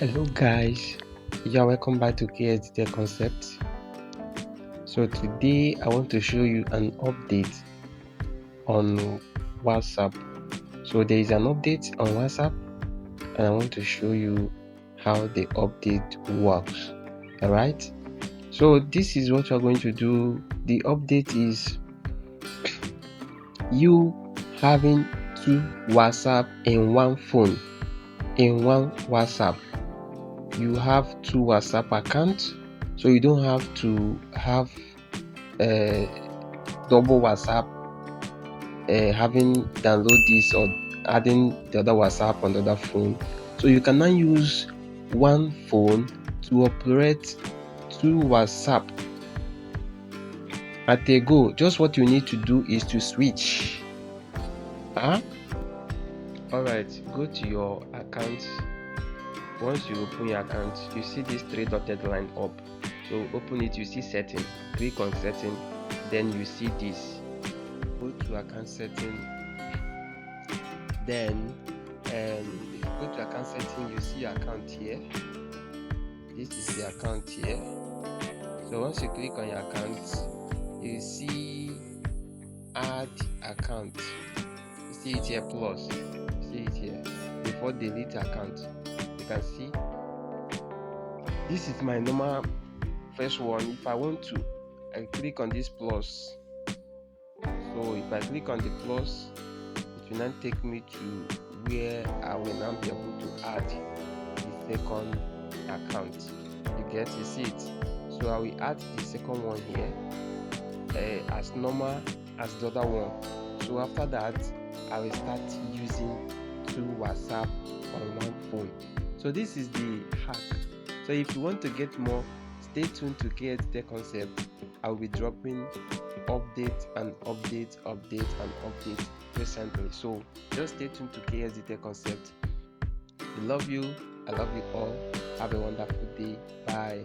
Hello guys, you're welcome back to KSDTech Concept. So today I want to show you an update on WhatsApp. So there is an update on WhatsApp and I want to show you how the update works. Alright, so this is what you're going to do. The update is you having two WhatsApp in one phone, in one WhatsApp. You have two WhatsApp accounts, so you don't have to have double WhatsApp, having download this or adding the other WhatsApp on the other phone. So you can now use one phone to operate two WhatsApp at a go. Just what you need to do is to switch. Alright, go to your account. Once you open your account, you see this three dotted line up. So open it, you see setting, click on setting, then you see this. Go to account setting, then go to account setting, you see your account here. This is the account here. So once you click on your account, you see add account. You see it here, plus. You see it here. Before delete account, you can see this is my normal first one. If I want to, I click on this plus. So if I click on the plus, it will now take me to where I will now be able to add the second account. You see it. So I will add the second one here as normal as the other one. So after that, I will start using two WhatsApp on one phone. So this is the hack. So if you want to get more, stay tuned to KSDTech Concept. I will be dropping update and update recently. So just stay tuned to KSDTech Concept. I love you all. Have a wonderful day. Bye.